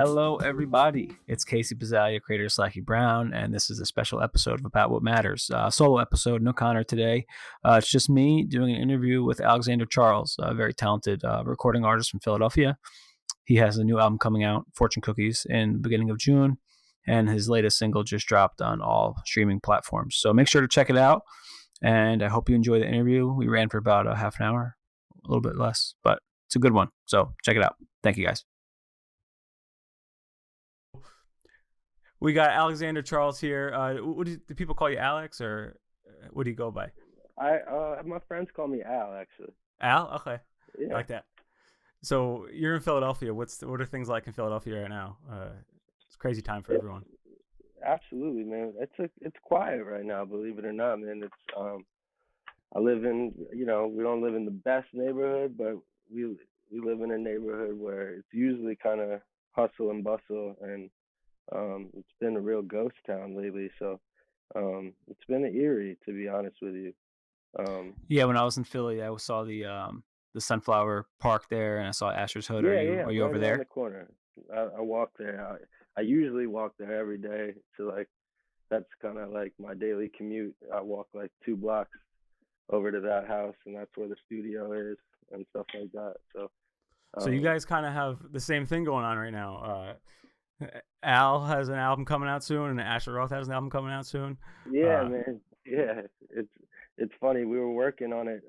Hello, everybody. It's Casey Pazzalia, creator of Slackie Brown, and this is a special episode of About What Matters. Solo episode, no Connor today. It's just me doing an interview with Alexander Charles, a very talented recording artist from Philadelphia. He has a new album coming out, Fortune Cookies, in the beginning of June, and his latest single just dropped on all streaming platforms. So make sure to check it out, and I hope you enjoy the interview. We ran for about a half an hour, a little bit less, but it's a good one. So check it out. Thank you, guys. We got Alexander Charles here. Do people call you Alex, or what do you go by? My friends call me Al, actually. Al? Okay. Yeah. I like that. So you're in Philadelphia. What are things like in Philadelphia right now? It's a crazy time for everyone. Absolutely, man. It's quiet right now, believe it or not, man. It's I live in, we don't live in the best neighborhood, but we live in a neighborhood where it's usually kind of hustle and bustle, and it's been a real ghost town lately. So it's been eerie, to be honest with you. Yeah, when I was in Philly, I saw the Sunflower Park there, and I saw Asher's Hood. Yeah, Are you right over around there? the corner. I walk there. I usually walk there every day to that's kind of like my daily commute. I walk like 2 blocks over to that house, and that's where the studio is and stuff like that. So you guys kind of have the same thing going on right now. Al has an album coming out soon, and Asher Roth has an album coming out soon. Yeah, man. Yeah, it's funny. We were working on it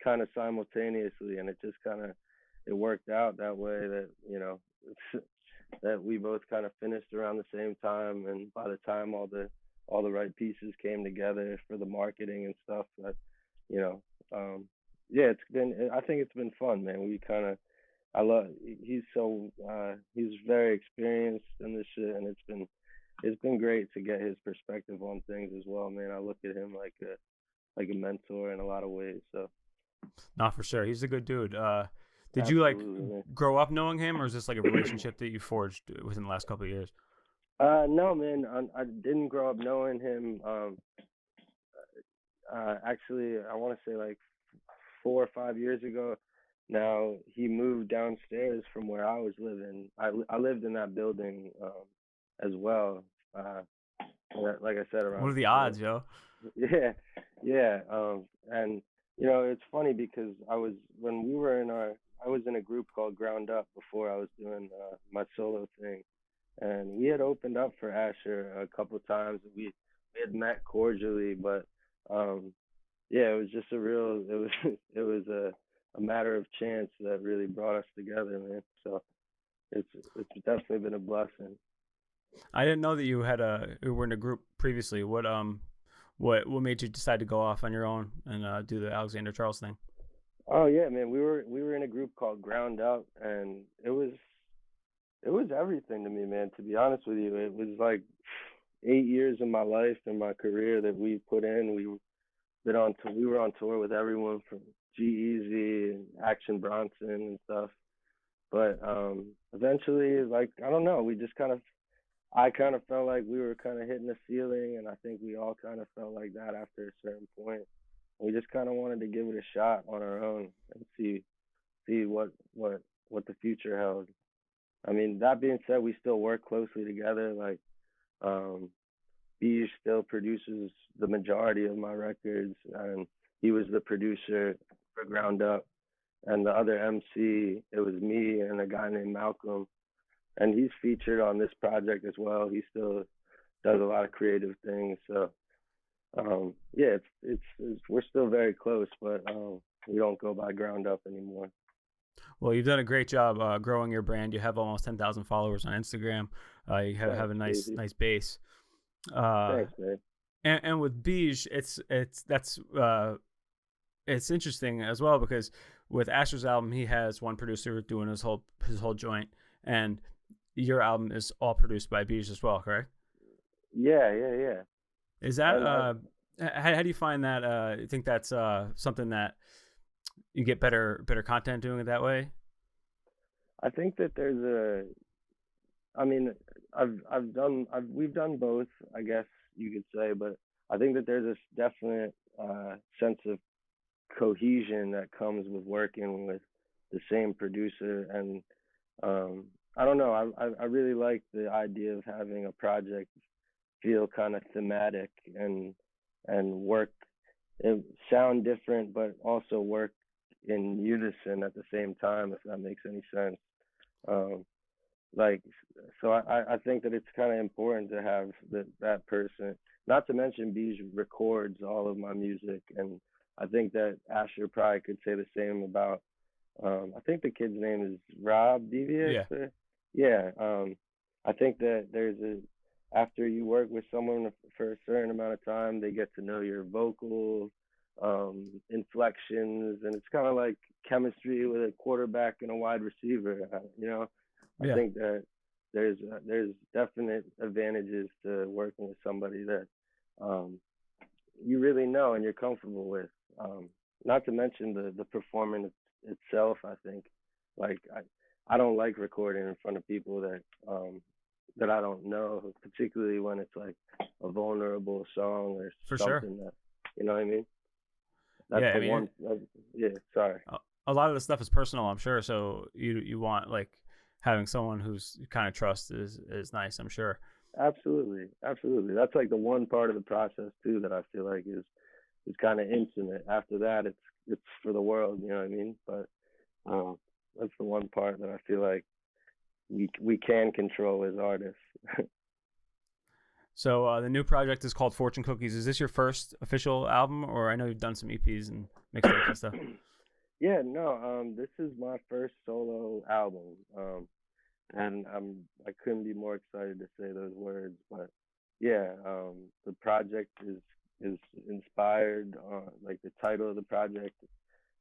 kind of simultaneously, and it just it worked out that way that that we both kind of finished around the same time, and by the time all the right pieces came together for the marketing and stuff, that you know, yeah, I think it's been fun, man. I love he's very experienced in this shit, and it's been great to get his perspective on things as well, man. I look at him like a mentor in a lot of ways. So, not for sure. He's a good dude. Did absolutely, you man. grow up knowing him, or is this like a relationship that you forged within the last couple of years? No, man. I didn't grow up knowing him. Actually, I want to say like 4 or 5 years ago. Now he moved downstairs from where I was living. I lived in that building as well. Like I said, around. What are the odds, yo? Yeah, yeah. And it's funny because I was in a group called Ground Up before I was doing my solo thing, and we had opened up for Asher a couple of times. We had met cordially, but yeah, it was just it was a matter of chance that really brought us together, man. So it's definitely been a blessing. I didn't know that you were in a group previously. What made you decide to go off on your own and do the Alexander Charles thing? Oh yeah, man. We were in a group called Ground Up, and it was everything to me, man. To be honest with you, it was like 8 years of my life and my career that we put in. We were on tour with everyone from G-Eazy and Action Bronson and stuff. But eventually, like, I don't know, I kind of felt like we were kind of hitting the ceiling, and I think we all kind of felt like that after a certain point. We just kind of wanted to give it a shot on our own and see what the future held. I mean, that being said, we still work closely together. Like, Beej still produces the majority of my records, and he was the producer for Ground Up. And the other MC, it was me and a guy named Malcolm, and he's featured on this project as well. He still does a lot of creative things. So, yeah, it's we're still very close, but we don't go by Ground Up anymore. Well, you've done a great job growing your brand. You have almost 10,000 followers on Instagram. You have a nice base. Thanks, man. And with Beej, it's interesting as well because with Asher's album, he has one producer doing his whole joint, and your album is all produced by Beej as well, correct? Yeah. Is that how do you find that? You think that's something that you get better content doing it that way? I think that we've done both, I guess you could say, but I think that there's this definite sense of cohesion that comes with working with the same producer, and I don't know. I really like the idea of having a project feel kind of thematic and work and sound different, but also work in unison at the same time, if that makes any sense. Um, like, so I think that it's kind of important to have that person. Not to mention, Beej records all of my music, and I think that Asher probably could say the same about. I think the kid's name is Rob Devious. Yeah. Yeah. I think that there's a after you work with someone for a certain amount of time, they get to know your vocal inflections, and it's kind of like chemistry with a quarterback and a wide receiver. I Yeah. think that there's definite advantages to working with somebody that um, you really know and you're comfortable with. Not to mention the performance itself. I think, like I don't like recording in front of people that I don't know, particularly when it's like a vulnerable song or For sure. something that you know what I mean. That's Yeah, I the mean, one. Yeah, sorry. a lot of the stuff is personal, I'm sure. So you want like having someone who's you kind of trust is nice, I'm sure. Absolutely, absolutely. That's like the one part of the process too that I feel like is kind of intimate. After that, it's for the world. You know what I mean? But um, that's the one part that I feel like we can control as artists. So the new project is called Fortune Cookies. Is this your first official album, or I know you've done some EPs and mixtapes and stuff? Yeah, no. This is my first solo album. And I couldn't be more excited to say those words. But yeah, the project is inspired. Like the title of the project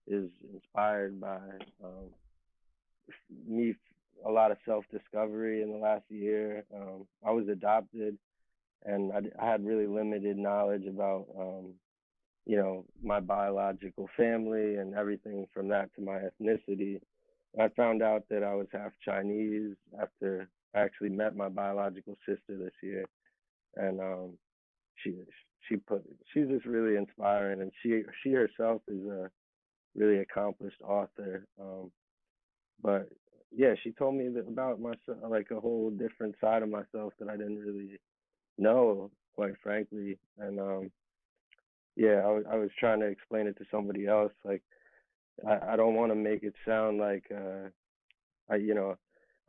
is inspired by me a lot of self discovery in the last year. I was adopted, and I had really limited knowledge about my biological family and everything from that to my ethnicity. I found out that I was half Chinese after I actually met my biological sister this year, and she she's just really inspiring, and she herself is a really accomplished author. But yeah, she told me that about myself, like a whole different side of myself that I didn't really know, quite frankly. And yeah, I was trying to explain it to somebody else. Like I don't want to make it sound like I you know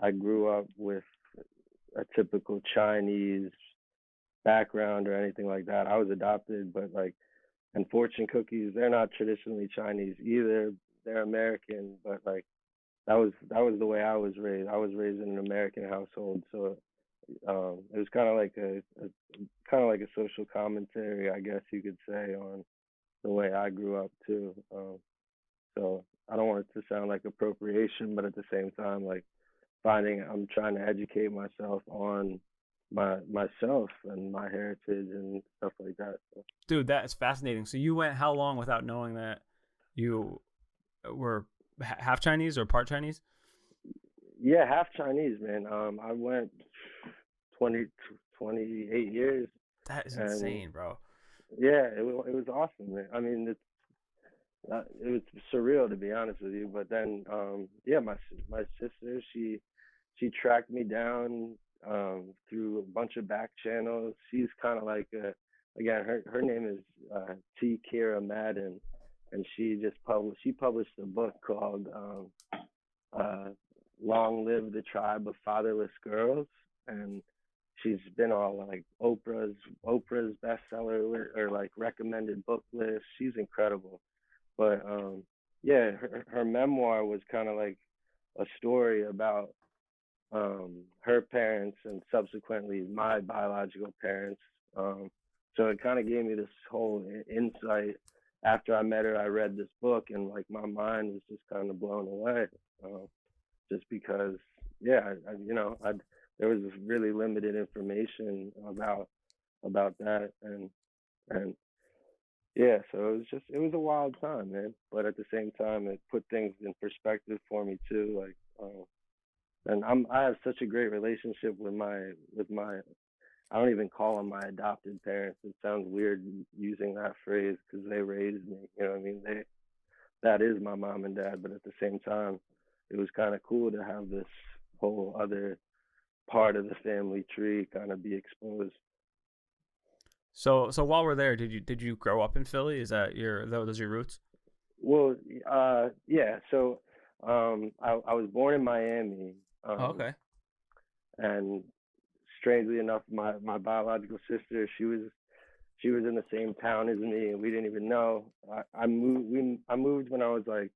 I grew up with a typical Chinese background or anything like that. I was adopted, but like, and fortune cookies, they're not traditionally Chinese either. They're American, but like that was the way I was raised. I was raised in an American household, so it was kind of like a kind of like a social commentary, I guess you could say, on the way I grew up too. So I don't want it to sound like appropriation, but at the same time, like I'm trying to educate myself on myself and my heritage and stuff like that. So, Dude, that is fascinating. So you went how long without knowing that you were half Chinese or part Chinese? yeah, half Chinese, man. I went 20 28 years, That is and insane, bro. yeah, it was awesome, man. I mean, it was surreal to be honest with you. But then, yeah, my sister, she tracked me down through a bunch of back channels. She's kind of like again, her name is T. Kira Madden, and she published a book called uh, "Long Live the Tribe of Fatherless Girls," and she's been on like Oprah's bestseller or like recommended book list. She's incredible. But yeah, her memoir was kind of like a story about her parents and subsequently my biological parents. So it kind of gave me this whole insight. After I met her, I read this book and like my mind was just kind of blown away. Just because, yeah, there was really limited information about that, and yeah, so it was a wild time, man. But at the same time, it put things in perspective for me too. Like, and I have such a great relationship with my I don't even call them my adopted parents. It sounds weird using that phrase because they raised me. You know what I mean? That is my mom and dad. But at the same time, it was kind of cool to have this whole other part of the family tree kind of be exposed. So while we're there, did you grow up in Philly? Is that those your roots? Well, yeah. So, I was born in Miami, Oh, okay. and strangely enough, my biological sister, she was in the same town as me, and we didn't even know. I moved when I was like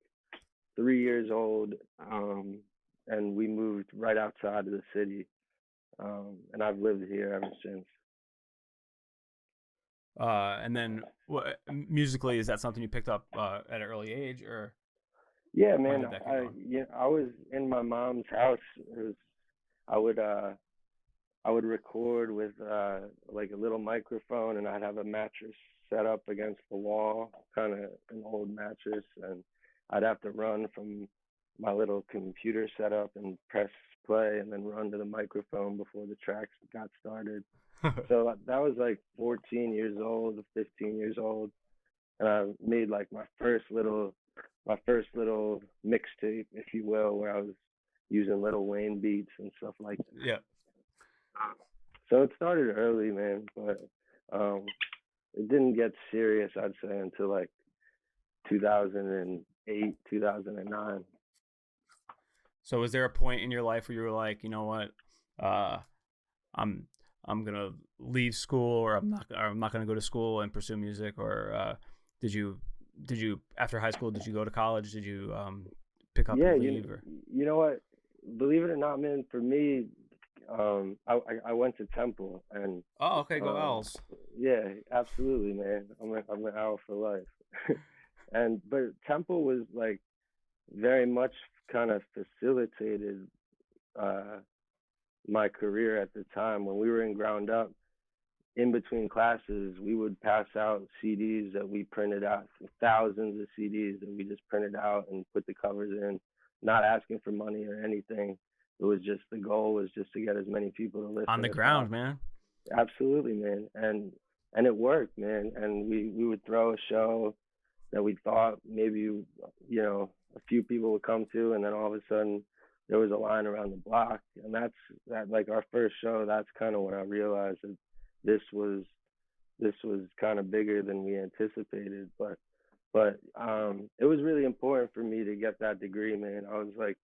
3 years old, and we moved right outside of the city, and I've lived here ever since. And then musically, is that something you picked up at an early age, or Yeah, when man. did that get going? I was in my mom's house. I would I would record with like a little microphone, and I'd have a mattress set up against the wall, kind of an old mattress, and I'd have to run from my little computer setup and press play, and then run to the microphone before the tracks got started. So that was like 14 years old, 15 years old, and I made like my first little mixtape, if you will, where I was using Little Wayne beats and stuff like that. Yeah. So it started early, man, but um, it didn't get serious, I'd say, until like 2008, 2009. So was there a point in your life where you were like, you know what, uh, I'm I'm gonna leave school, or I'm not gonna go to school and pursue music, or did you after high school, did you go to college? Did you pick up Yeah, and leave, or? you know what? Believe it or not, man, for me, I went to Temple, and Oh, okay, go um, Owls. yeah, absolutely, man. I'm an owl for life. And but Temple was like very much kind of facilitated uh my career at the time. When we were in Ground Up, in between classes, we would pass out CDs that we printed out, thousands of CDs that we just printed out and put the covers in, not asking for money or anything. It was just, the goal was just to get as many people to On listen the as ground, possible. man. Absolutely, man. And it worked, man. And we would throw a show that we thought maybe, a few people would come to, and then all of a sudden there was a line around the block. And that, like, our first show. That's kind of when I realized that this was this was kind of bigger than we anticipated. But it was really important for me to get that degree, man. I was like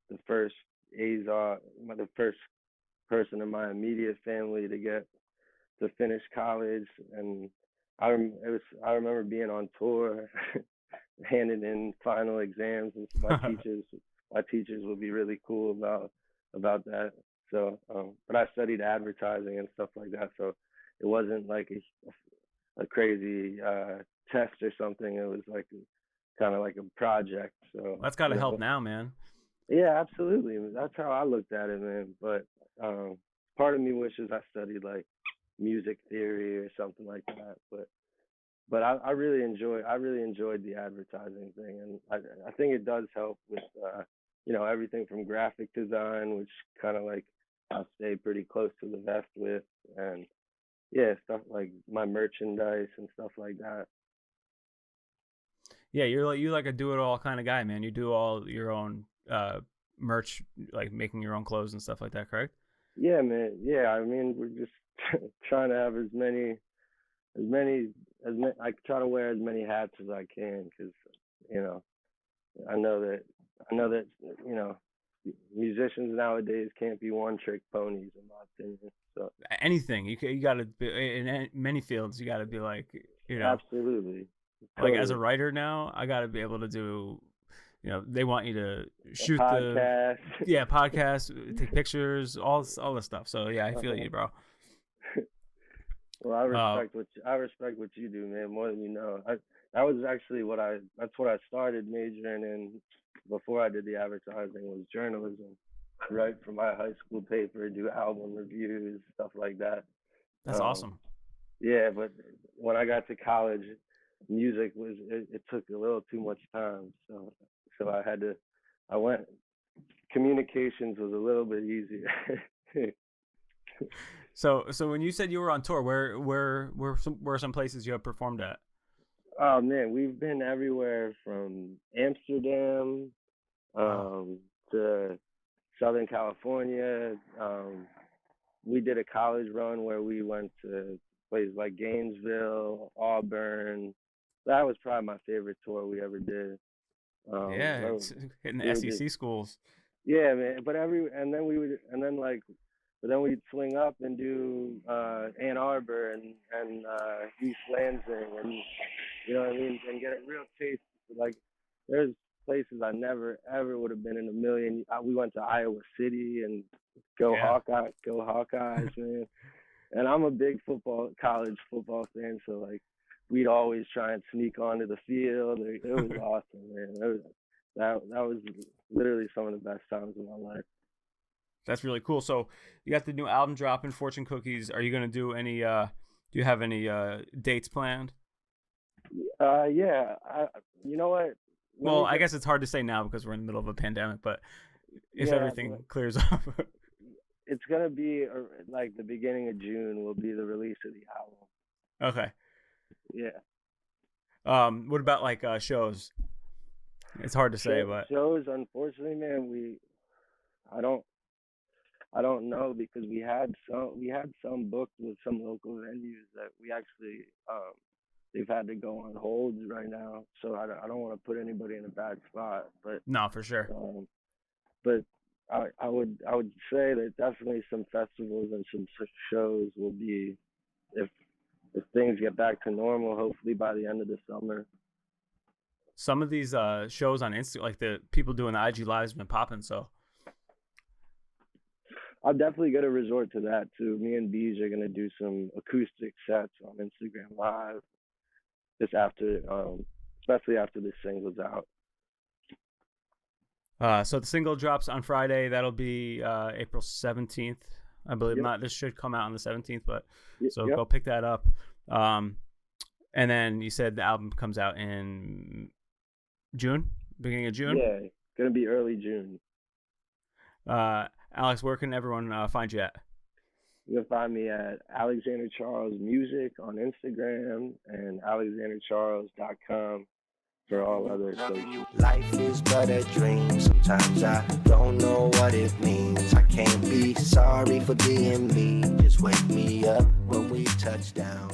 the first the first person in my immediate family to finish college, and I remember being on tour, handing in final exams, and my teachers would be really cool about that. So, but I studied advertising and stuff like that, so it wasn't like a crazy test or something. It was like kind of like a project. So, That's got to help now, man. yeah, absolutely. That's how I looked at it, man. But part of me wishes I studied like music theory or something like that. But I really enjoyed the advertising thing, and I think it does help with everything from graphic design, which kind of like I stay pretty close to the vest with, and yeah, stuff like my merchandise and stuff like that. Yeah, you like a do it all kind of guy, man. You do all your own merch, like making your own clothes and stuff like that, correct? Yeah, man. Yeah, I mean, we're just trying to have as many, I try to wear as many hats as I can, because you know, I know that, you know, musicians nowadays can't be one trick ponies, in my opinion. So Anything you got to be in many fields. You got to be like, absolutely, like as a totally. writer now, I got to be able to do. They want you to A shoot the podcast. podcast, take pictures, all this stuff. So yeah, I feel Uh-huh. you, bro. Well, I Uh, respect what you do, man, more than you know. That's what I started majoring in before I did the advertising, was journalism. Write for my high school paper, do album reviews, stuff like that. that's Um, awesome. yeah, but when I got to college, music it took a little too much time, so I went communications was a little bit easier. So when you said you were on tour, where some places you have performed at? Oh man, we've been everywhere from Amsterdam Wow. to Southern California. We did a college run where we went to places like Gainesville, Auburn. That was probably my favorite tour we ever did. Yeah, it's hitting the SEC schools. Yeah, man. But then we'd swing up and do Ann Arbor and East Lansing, and you know what I mean, and get a real taste. Like, there's places I never ever would have been in a million. We went to Iowa City and go Hawkeyes, man. And I'm a big college football fan, so like we'd always try and sneak onto the field. It was awesome, man. That was literally some of the best times of my life. That's really cool. So you got the new album dropping, Fortune Cookies. Are you gonna do any? Do you have any dates planned? Yeah. You know what? Well, I guess it's hard to say now because we're in the middle of a pandemic. But if everything clears up, it's gonna be like the beginning of June will be the release of the album. Okay. Yeah. What about like shows? It's hard to say, but shows. Unfortunately, man, I don't know, because we had some booked with some local venues that we actually they've had to go on hold right now. So I don't want to put anybody in a bad spot, but no, for sure. But I would say that definitely some festivals and some shows will be, if things get back to normal, hopefully by the end of the summer. Some of these shows on Insta, like the people doing the IG lives, been popping. So I'm definitely gonna resort to that too. Me and Bees are gonna do some acoustic sets on Instagram Live just after, especially after this single's out. So the single drops on Friday. That'll be April 17th, I believe. Yep. This should come out on the 17th, but so go pick that up. And then you said the album comes out in June, beginning of June. Yeah, gonna be early June. Alex, where can everyone find you at? You can find me at Alexander Charles Music on Instagram and alexandercharles.com for all other social. Life is but a dream. Sometimes I don't know what it means. I can't be sorry for being me. Just wake me up when we touch down.